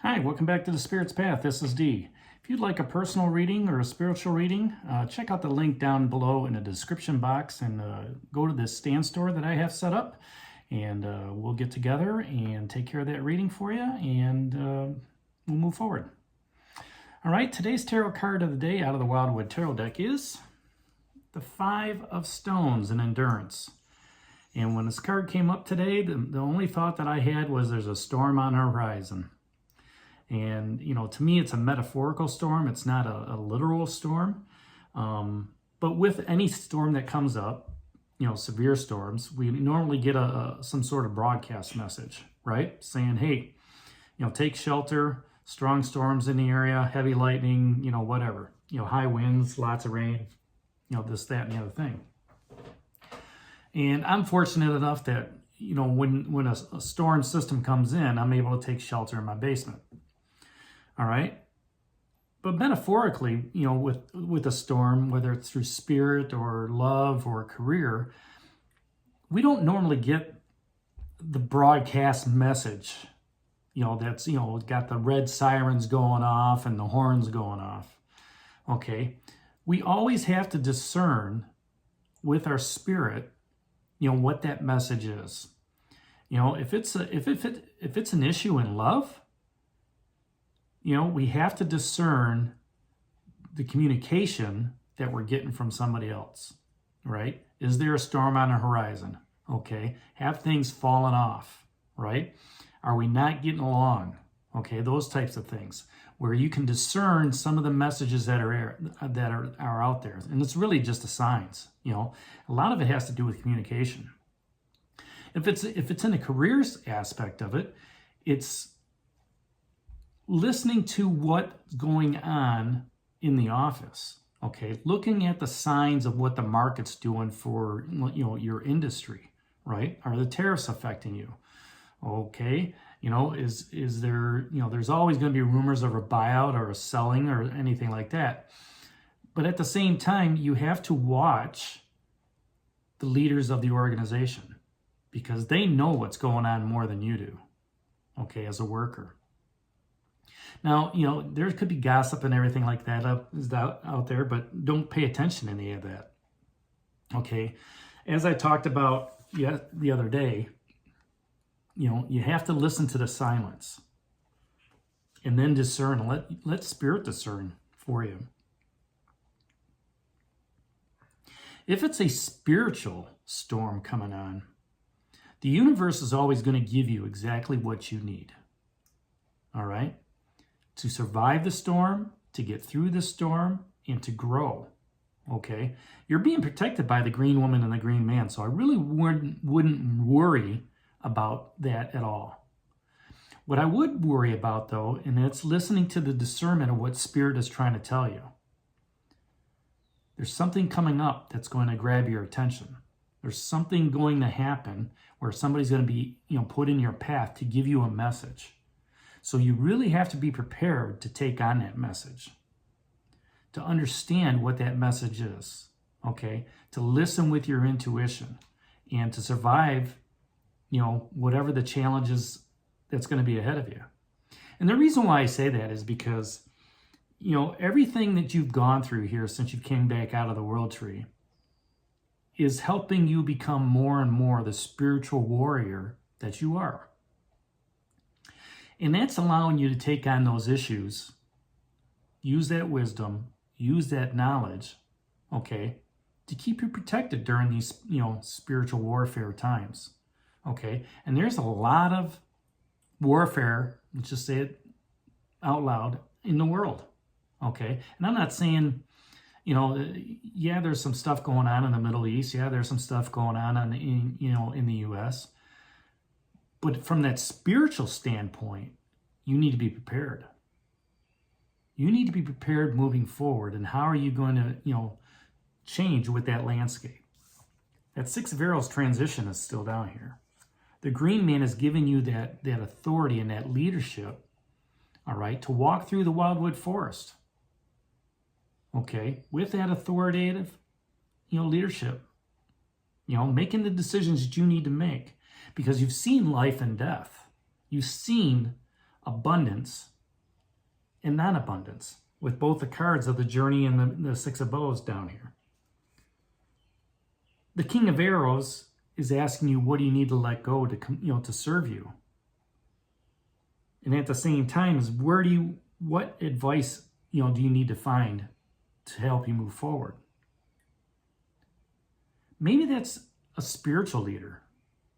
Hi, welcome back to the Spirit's Path. This is Dee. If you'd like a personal reading or a spiritual reading, check out the link down below in the description box and go to this stand store that I have set up, and we'll get together and take care of that reading for you, and we'll move forward. All right, today's tarot card of the day out of the Wildwood Tarot deck is the Five of Stones in Endurance. And when this card came up today, the only thought that I had was there's a storm on the horizon. And, you know, to me, it's a metaphorical storm. It's not a literal storm. But with any storm that comes up, you know, severe storms, we normally get some sort of broadcast message, right? Saying, hey, you know, take shelter, strong storms in the area, heavy lightning, you know, whatever, you know, high winds, lots of rain, you know, this, that, and the other thing. And I'm fortunate enough that, you know, when a storm system comes in, I'm able to take shelter in my basement. All right. But metaphorically, you know, with a storm, whether it's through spirit or love or career, we don't normally get the broadcast message, you know, that's, you know, got the red sirens going off and the horns going off. Okay. We always have to discern with our spirit, you know, what that message is. You know, if it's an issue in love, you know, we have to discern the communication that we're getting from somebody else, right? Is there a storm on the horizon? Okay. Have things fallen off, right? Are we not getting along? Okay. Those types of things where you can discern some of the messages that are out there. And it's really just the signs, you know, a lot of it has to do with communication. If it's in the careers aspect of it, it's listening to what's going on in the office, okay? Looking at the signs of what the market's doing for, you know, your industry, right? Are the tariffs affecting you? Okay, you know, is there, you know, there's always going to be rumors of a buyout or a selling or anything like that. But at the same time, you have to watch the leaders of the organization because they know what's going on more than you do, okay, as a worker. Now, you know, there could be gossip and everything like that out there, but don't pay attention to any of that. Okay. As I talked about the other day, you know, you have to listen to the silence and then discern. Let spirit discern for you. If it's a spiritual storm coming on, the universe is always going to give you exactly what you need. All right? To survive the storm, to get through the storm, and to grow, okay? You're being protected by the green woman and the green man, so I really wouldn't worry about that at all. What I would worry about, though, and that's listening to the discernment of what Spirit is trying to tell you. There's something coming up that's going to grab your attention. There's something going to happen where somebody's going to be, you know, put in your path to give you a message. So you really have to be prepared to take on that message, to understand what that message is, okay? To listen with your intuition and to survive, you know, whatever the challenges that's going to be ahead of you. And the reason why I say that is because, you know, everything that you've gone through here since you came back out of the world tree is helping you become more and more the spiritual warrior that you are. And that's allowing you to take on those issues, use that wisdom, use that knowledge, okay, to keep you protected during these, you know, spiritual warfare times, okay? And there's a lot of warfare, let's just say it out loud, in the world, okay? And I'm not saying, you know, yeah, there's some stuff going on in the Middle East. Yeah, there's some stuff going on in the U.S., but from that spiritual standpoint, you need to be prepared. You need to be prepared moving forward. And how are you going to, you know, change with that landscape? That Six of Arrows transition is still down here. The green man is giving you that authority and that leadership, all right, to walk through the Wildwood Forest. Okay, with that authoritative, you know, leadership, you know, making the decisions that you need to make. Because you've seen life and death. You've seen abundance and non-abundance, with both the cards of the Journey and the Six of Bows down here. The King of Arrows is asking you, what do you need to let go to serve you? And at the same time is, what advice, do you need to find to help you move forward? Maybe that's a spiritual leader.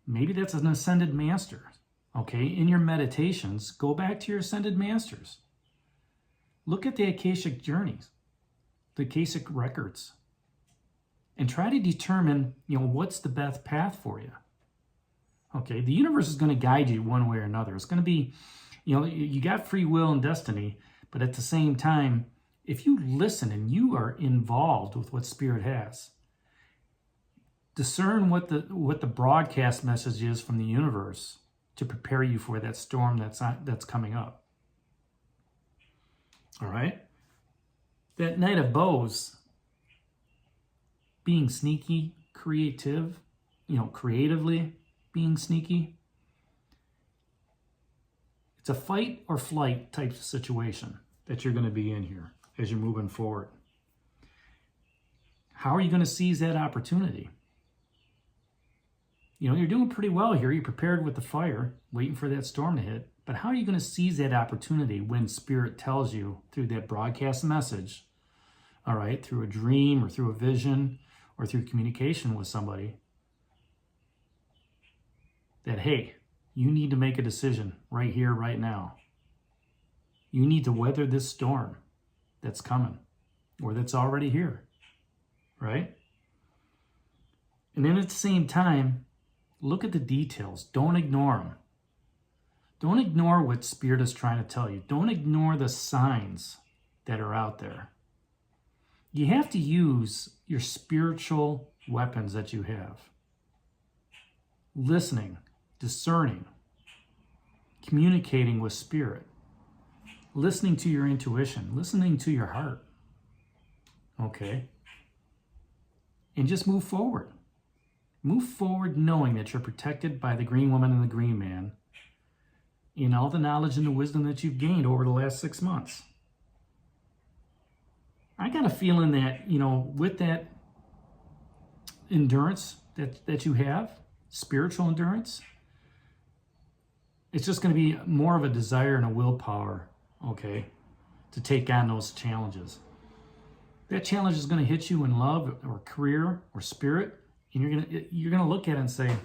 Maybe that's an ascended master. Okay, in your meditations, go back to your ascended masters. Look at the Akashic journeys, the Akashic records, and try to determine, what's the best path for you. Okay, the universe is going to guide you one way or another. It's going to be, you got free will and destiny, but at the same time, if you listen and you are involved with what Spirit has, discern what the broadcast message is from the universe to prepare you for that storm that's coming up. All right? That Knight of Bows, being sneaky, creative, creatively being sneaky. It's a fight or flight type of situation that you're going to be in here as you're moving forward. How are you going to seize that opportunity? You're doing pretty well here. You're prepared with the fire, waiting for that storm to hit. But how are you going to seize that opportunity when Spirit tells you through that broadcast message, all right, through a dream or through a vision or through communication with somebody, that, hey, you need to make a decision right here, right now. You need to weather this storm that's coming or that's already here, right? And then at the same time, look at the details. Don't ignore them. Don't ignore what Spirit is trying to tell you. Don't ignore the signs that are out there. You have to use your spiritual weapons that you have. Listening, discerning, communicating with Spirit, listening to your intuition, listening to your heart. Okay? And just move forward. Move forward knowing that you're protected by the green woman and the green man in all the knowledge and the wisdom that you've gained over the last 6 months. I got a feeling that, with that endurance that you have, spiritual endurance, it's just going to be more of a desire and a willpower, okay, to take on those challenges. That challenge is going to hit you in love or career or spirit, and you're going to look at it and say,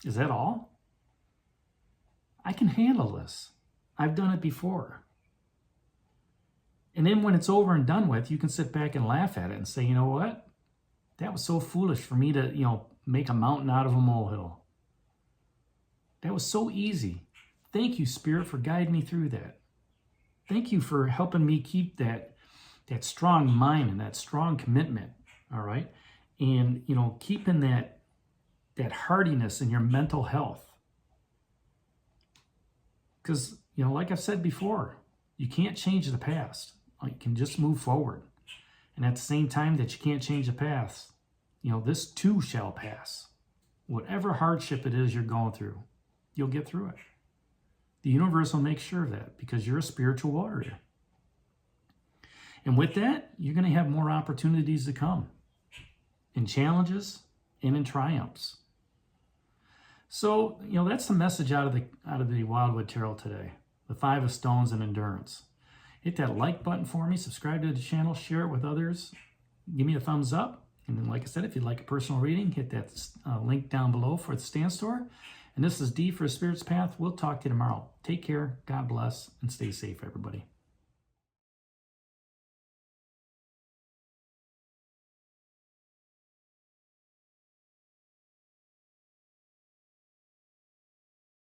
is that all? I can handle this. I've done it before. And then when it's over and done with, you can sit back and laugh at it and say, you know what? That was so foolish for me to, make a mountain out of a molehill. That was so easy. Thank you, Spirit, for guiding me through that. Thank you for helping me keep that strong mind and that strong commitment, all right? And, keeping that hardiness in your mental health. Because, like I've said before, you can't change the past. You can just move forward. And at the same time that you can't change the past, this too shall pass. Whatever hardship it is you're going through, you'll get through it. The universe will make sure of that because you're a spiritual warrior. And with that, you're going to have more opportunities to come in challenges and in triumphs. So, that's the message out of the Wildwood Tarot today. The 5 of Stones and endurance. Hit that like button for me, subscribe to the channel, share it with others, give me a thumbs up. And then, like I said, if you'd like a personal reading, hit that link down below for the stand store. And this is D for Spirit's Path. We'll talk to you tomorrow. Take care, God bless, and stay safe, everybody.